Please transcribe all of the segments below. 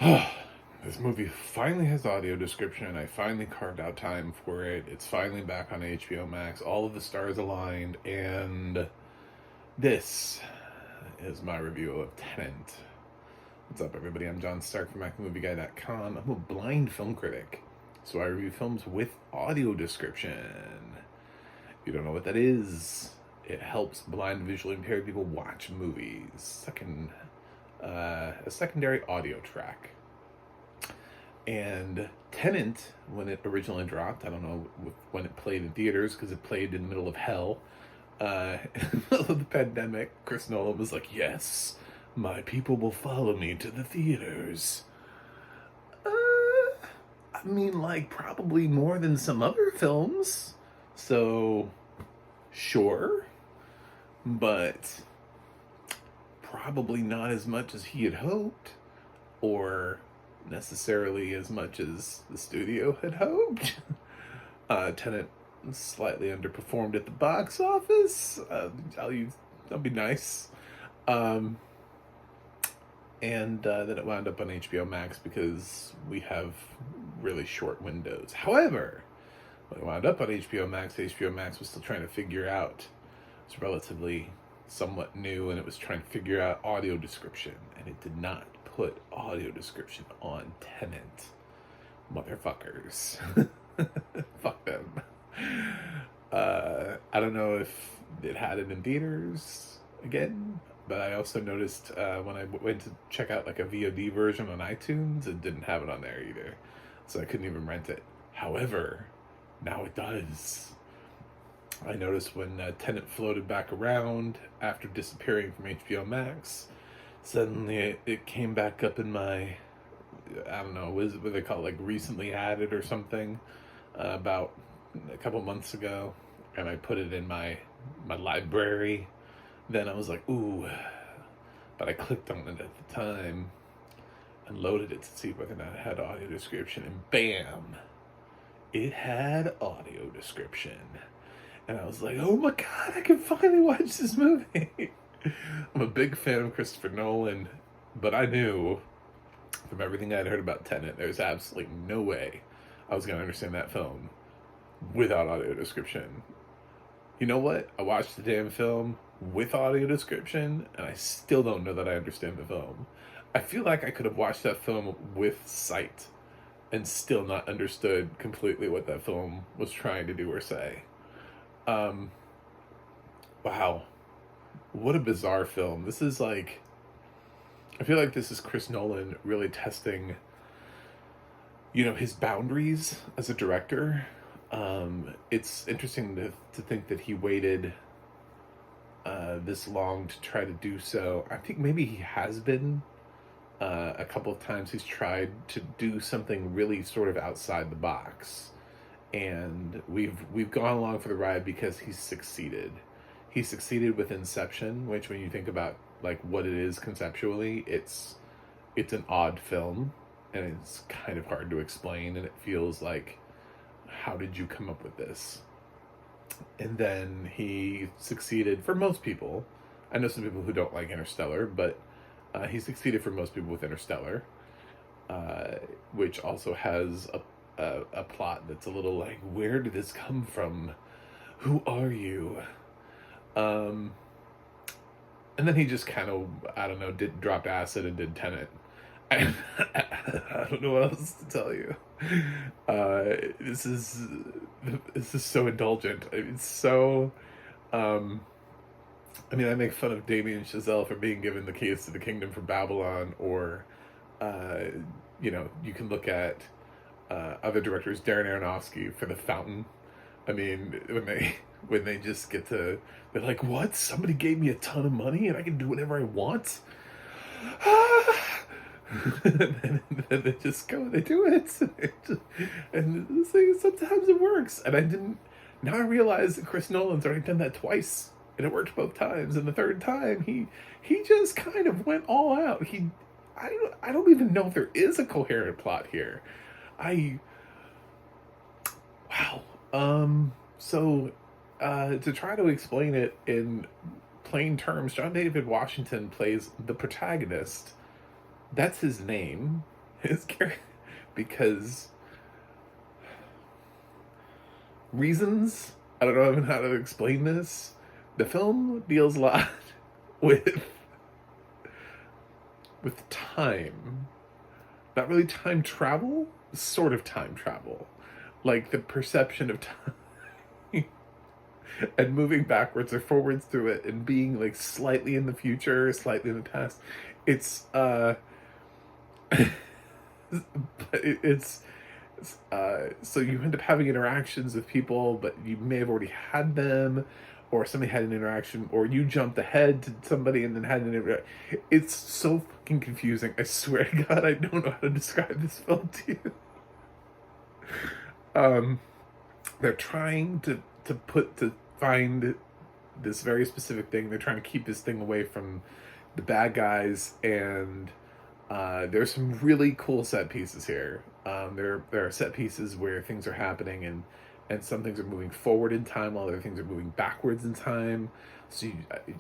This movie finally has audio description. I finally carved out time for it. It's finally back on HBO Max. All of the stars aligned, and this is my review of Tenant. What's up, everybody? I'm John Stark from MacTheMovieGuy.com. I'm a blind film critic, so I review films with audio description. If you don't know what that is, it helps blind and visually impaired people watch movies. A secondary audio track. And Tenant, when it originally dropped, I don't know when it played in theaters because it played in the middle of hell. In the middle of the pandemic, Chris Nolan was like, yes, my people will follow me to the theaters. I mean, like, probably more than some other films. So, sure. But probably not as much as he had hoped. Or necessarily as much as the studio had hoped. Tenet slightly underperformed at the box office. I'll be nice. And then it wound up on HBO Max because we have really short windows. However, when it wound up on HBO Max was still trying to figure out. It's relatively somewhat new, and it was trying to figure out audio description, and it did not put audio description on Tenant. Motherfuckers. Fuck them. I don't know if it had it in theaters again, but I also noticed when I went to check out like a VOD version on iTunes, it didn't have it on there either. So I couldn't even rent it. However, now it does. I noticed when Tenant floated back around after disappearing from HBO Max, suddenly it came back up in my, I don't know, what they call it, like recently added or something, about a couple months ago, and I put it in my library. Then I was like, ooh, but I clicked on it at the time and loaded it to see whether or not it had audio description, and bam, it had audio description. And I was like, oh my god, I can finally watch this movie. I'm a big fan of Christopher Nolan, but I knew from everything I'd heard about Tenet, there's absolutely no way I was going to understand that film without audio description. You know what? I watched the damn film with audio description, and I still don't know that I understand the film. I feel like I could have watched that film with sight and still not understood completely what that film was trying to do or say. Wow. What a bizarre film. This is like, I feel like this is Chris Nolan really testing, his boundaries as a director. It's interesting to think that he waited this long to try to do so. I think maybe he has been a couple of times. He's tried to do something really sort of outside the box. And we've gone along for the ride because he's succeeded. He succeeded with Inception, which when you think about like what it is conceptually, it's an odd film, and it's kind of hard to explain, and it feels like, how did you come up with this? And then he succeeded for most people. I know some people who don't like Interstellar, but he succeeded for most people with Interstellar, which also has a plot that's a little like, where did this come from? Who are you? And then he just kind of, I don't know, dropped acid and did Tenet. I don't know what else to tell you. This is so indulgent. It's so, I mean, I make fun of Damien Chazelle for being given the keys to the kingdom for Babylon, or, you can look at other directors, Darren Aronofsky for The Fountain. I mean, when they just get to, they're like, what? Somebody gave me a ton of money and I can do whatever I want? and then they just go and they do it. And this thing, sometimes it works. And now I realize that Chris Nolan's already done that twice. And it worked both times. And the third time, he just kind of went all out. I don't even know if there is a coherent plot here. Wow. So, to try to explain it in plain terms, John David Washington plays the protagonist. That's his name. his character, because reasons, I don't know even how to explain this. The film deals a lot with time. Not really time travel, sort of time travel. Like the perception of time and moving backwards or forwards through it and being like slightly in the future, slightly in the past. It's it's so you end up having interactions with people, but you may have already had them, or somebody had an interaction, or you jumped ahead to somebody and then had an interaction. It's so fucking confusing. I swear to God, I don't know how to describe this film to you. They're trying to find this very specific thing. They're trying to keep this thing away from the bad guys, and there's some really cool set pieces here. There are set pieces where things are happening, and some things are moving forward in time while other things are moving backwards in time. So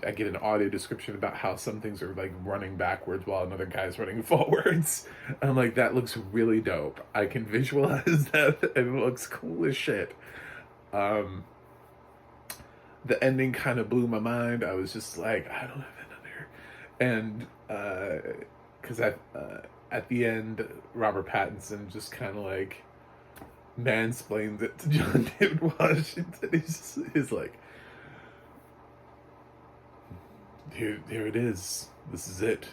I get an audio description about how some things are like running backwards while another guy's running forwards. And I'm like, that looks really dope. I can visualize that, and it looks cool as shit. The ending kind of blew my mind. I was just like, I don't have another. And because at the end, Robert Pattinson just kind of like mansplains it to John David Washington. He's like, here it is. This is it.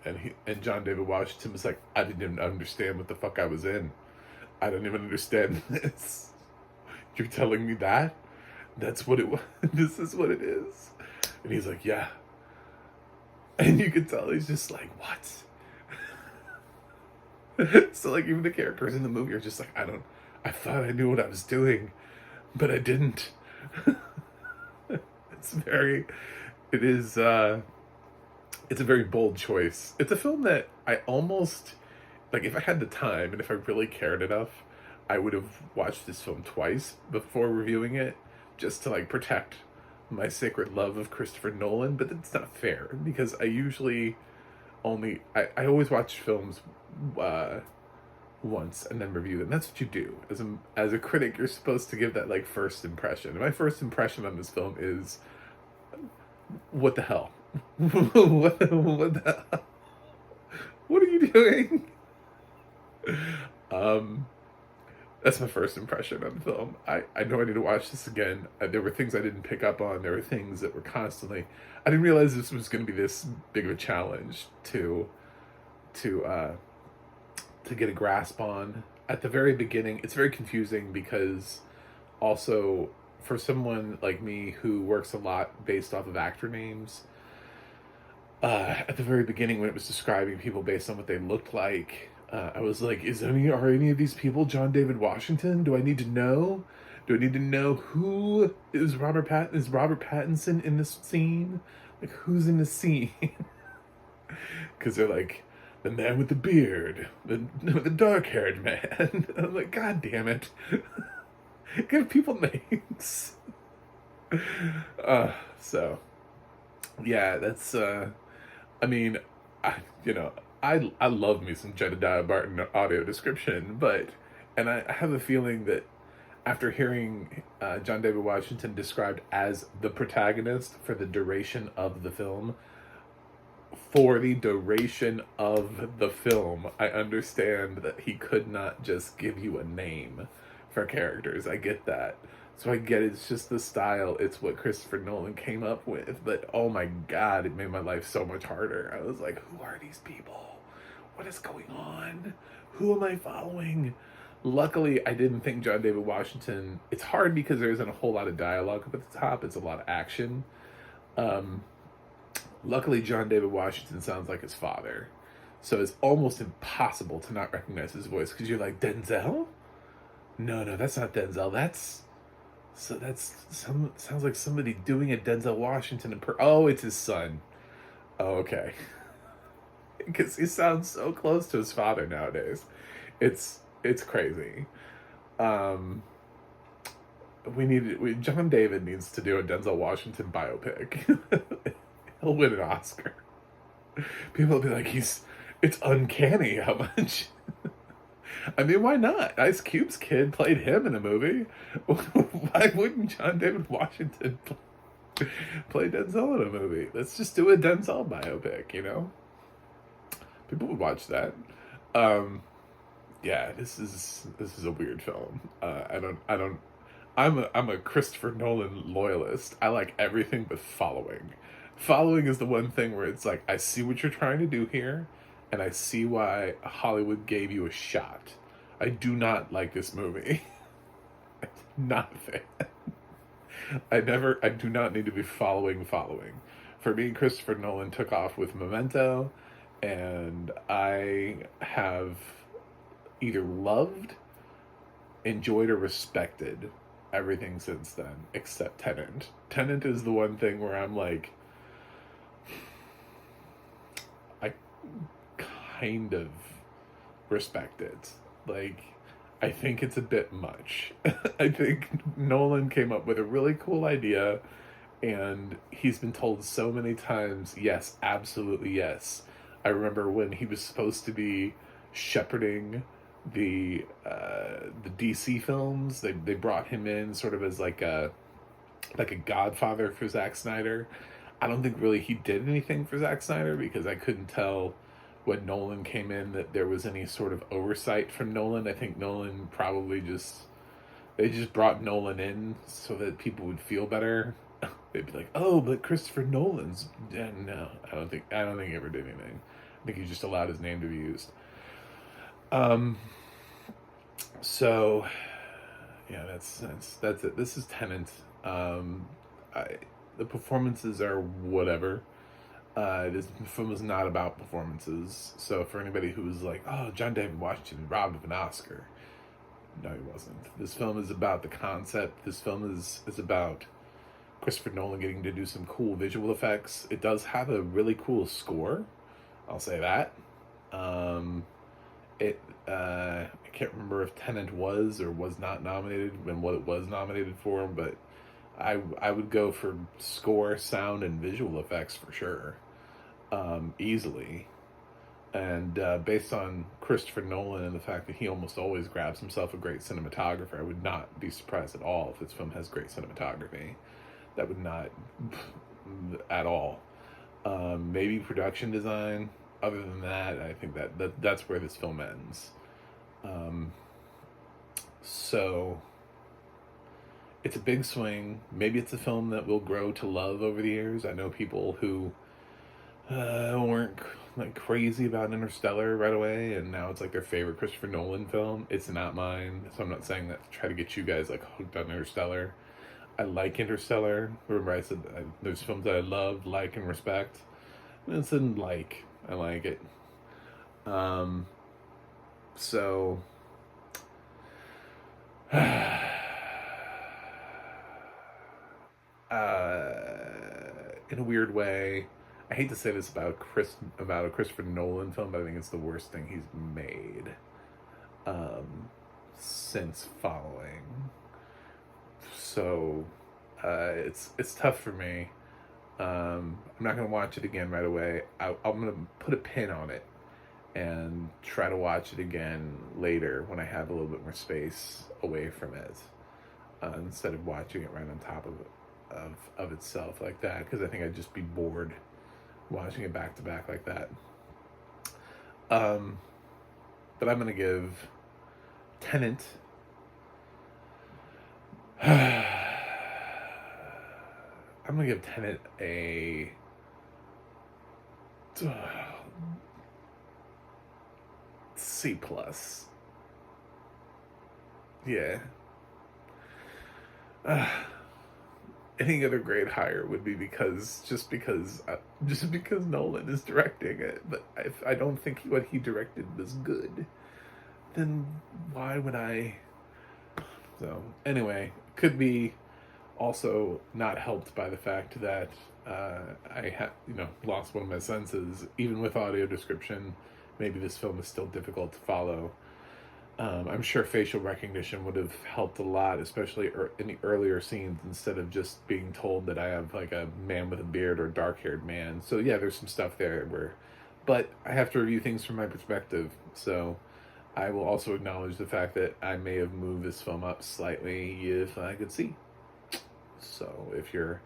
And John David Washington was like, I didn't even understand what the fuck I was in. I don't even understand this. You're telling me that? That's what it was. This is what it is. And he's like, yeah. And you can tell he's just like, what? So like even the characters in the movie are just like, I thought I knew what I was doing, but I didn't. It's a very bold choice. It's a film that I almost, like, if I had the time and if I really cared enough, I would have watched this film twice before reviewing it, just to like protect my sacred love of Christopher Nolan. But that's not fair, because I usually I always watch films once and then review them. That's what you do as a critic. You're supposed to give that like first impression. And my first impression on this film is, what the hell? what the hell? What are you doing? That's my first impression on the film. I know I need to watch this again. There were things I didn't pick up on. There were things that were constantly, I didn't realize this was going to be this big of a challenge to get a grasp on. At the very beginning, it's very confusing, because also for someone like me who works a lot based off of actor names, at the very beginning when it was describing people based on what they looked like, I was like, are any of these people John David Washington? Do I need to know? Do I need to know who is Robert Pattinson in this scene? Like, who's in the scene? Because they're like, the man with the beard, the dark-haired man. I'm like, God damn it. Give people names. So, yeah, that's, I mean, I love me some Jedidiah Barton audio description, and I have a feeling that after hearing John David Washington described as the protagonist for the duration of the film, I understand that he could not just give you a name for characters. I get that. So I get it's just the style. It's what Christopher Nolan came up with. But oh my God, it made my life so much harder. I was like, who are these people? What is going on? Who am I following? Luckily, I didn't think John David Washington... It's hard because there isn't a whole lot of dialogue up at the top. It's a lot of action. Luckily, John David Washington sounds like his father. So it's almost impossible to not recognize his voice, because you're like, Denzel? No, that's not Denzel. Sounds like somebody doing a Denzel Washington oh, it's his son. Oh, okay. Because he sounds so close to his father nowadays. It's crazy. John David needs to do a Denzel Washington biopic. He'll win an Oscar. People will be like, it's uncanny how much I mean, why not? Ice Cube's kid played him in a movie. Why wouldn't John David Washington play Denzel in a movie? Let's just do a Denzel biopic, you know? People would watch that. Um, yeah, this is a weird film. I'm a Christopher Nolan loyalist. I like everything but Following. Following is the one thing where it's like, I see what you're trying to do here, and I see why Hollywood gave you a shot. I do not like this movie. Not a fan. I do not need to be following. For me, Christopher Nolan took off with Memento, and I have either loved, enjoyed, or respected everything since then, except Tenant. Tenant is the one thing where I'm like, I kind of respect it. Like, I think it's a bit much. I think Nolan came up with a really cool idea, and he's been told so many times, yes, absolutely yes. I remember when he was supposed to be shepherding the DC films. They brought him in sort of as like a godfather for Zack Snyder. I don't think really he did anything for Zack Snyder, because I couldn't tell when Nolan came in that there was any sort of oversight from Nolan. I think Nolan probably they just brought Nolan in so that people would feel better. They'd be like, "Oh, but Christopher Nolan's..." Yeah, no, I don't think he ever did anything. I think he just allowed his name to be used. So yeah, that's it. This is Tenant. The performances are whatever. This film is not about performances. So for anybody who's like, "Oh, John David Washington robbed of an Oscar," no, he wasn't. This film is about the concept. This film is about Christopher Nolan getting to do some cool visual effects. It does have a really cool score. I'll say that. I can't remember if Tenant was or was not nominated and what it was nominated for, but I would go for score, sound, and visual effects for sure, easily. And based on Christopher Nolan and the fact that he almost always grabs himself a great cinematographer, I would not be surprised at all if this film has great cinematography. That would not at all. Maybe production design. Other than that, I think that's where this film ends. So it's a big swing. Maybe it's a film that we'll grow to love over the years. I know people who weren't like crazy about Interstellar right away, and now it's like their favorite Christopher Nolan film. It's not mine, so I'm not saying that to try to get you guys like hooked on Interstellar. I like Interstellar. Remember I said there's films that I love, like, and respect. It's in like. I like it. So in a weird way, I hate to say this about a Christopher Nolan film, but I think it's the worst thing he's made since Following. So it's tough for me. I'm not going to watch it again right away. I'm going to put a pin on it and try to watch it again later when I have a little bit more space away from it, instead of watching it right on top of itself like that, because I think I'd just be bored watching it back to back like that. But I'm going to give Tenant I'm gonna give Tenet a C plus. Yeah. Any other grade higher would be because Nolan is directing it. But if I don't think what he directed was good, then why would I? So anyway, could be also not helped by the fact that I have, lost one of my senses. Even with audio description, maybe this film is still difficult to follow. I'm sure facial recognition would have helped a lot, especially in the earlier scenes, instead of just being told that I have like a man with a beard or dark-haired man. So yeah, there's some stuff there but I have to review things from my perspective. So I will also acknowledge the fact that I may have moved this film up slightly if I could see. So if you're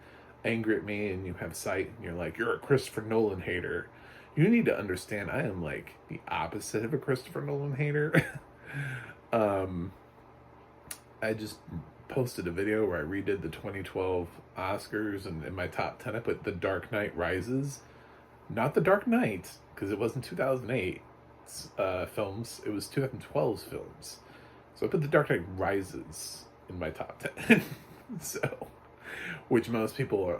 angry at me and you have sight and you're like, you're a Christopher Nolan hater, you need to understand I am like the opposite of a Christopher Nolan hater. um, I just posted a video where I redid the 2012 Oscars, and in my top 10 I put The Dark Knight Rises, not The Dark Knight, because it wasn't 2008 films, it was 2012's films. So I put The Dark Knight Rises in my top 10. So, which most people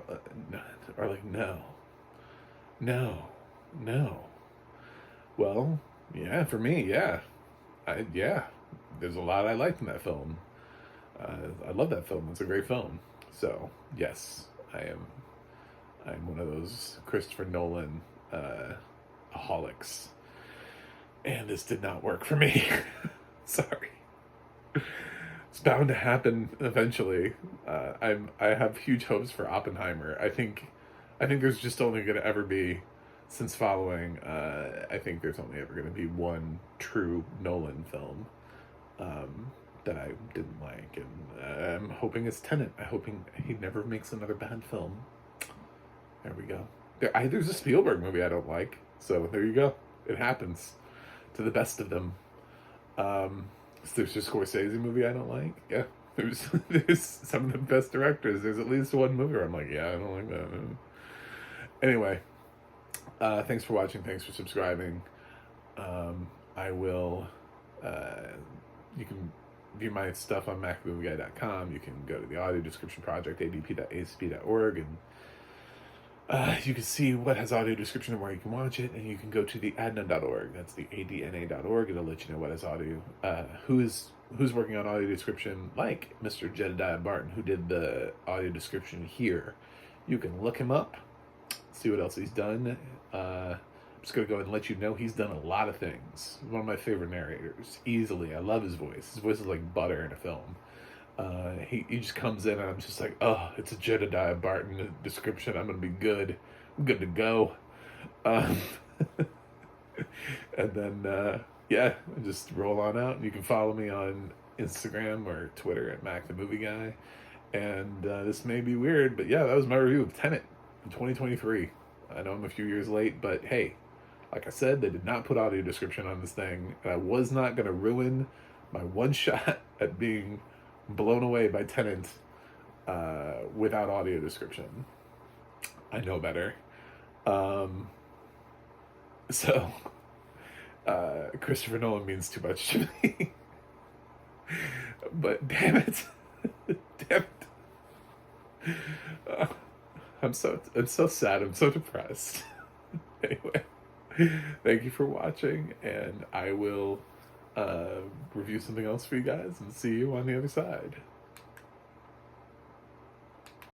are like, no, no, no. Well, yeah, for me, yeah. Yeah, there's a lot I liked in that film. I love that film. It's a great film. So, yes, I'm one of those Christopher Nolan aholics. And this did not work for me. Sorry. It's bound to happen eventually. I have huge hopes for Oppenheimer. I think there's just only going to ever be, since following, I think there's only ever going to be one true Nolan film that I didn't like, and I'm hoping it's Tenant. I'm hoping he never makes another bad film. There we go. There's a Spielberg movie I don't like, so there you go. It happens to the best of them. There's a Scorsese movie I don't like. Yeah, there's some of the best directors. There's at least one movie where I'm like, yeah, I don't like that. Anyway, thanks for watching. Thanks for subscribing. I will. You can view my stuff on macmovieguy.com. You can go to the audio description project, adp.asp.org, and you can see what has audio description and where you can watch it, and you can go to the ADNA.org. That's the ADNA.org. It'll let you know what has audio, who's working on audio description, like Mr. Jedidiah Barton, who did the audio description here. You can look him up, see what else he's done. I'm just going to go ahead and let you know he's done a lot of things. He's one of my favorite narrators, easily. I love his voice. His voice is like butter in a film. He just comes in and I'm just like, oh, it's a Jedidiah Barton description. I'm going to be good. I'm good to go. And then, yeah, I just roll on out. And you can follow me on Instagram or Twitter at Mac the Movie Guy. And this may be weird, but yeah, that was my review of Tenant in 2023. I know I'm a few years late, but hey, like I said, they did not put audio description on this thing. And I was not going to ruin my one shot at being blown away by Tenant without audio description. I know better. So Christopher Nolan means too much to me. But damn it. Damn it. I'm so sad. I'm so depressed. Anyway, thank you for watching, and I will review something else for you guys and see you on the other side.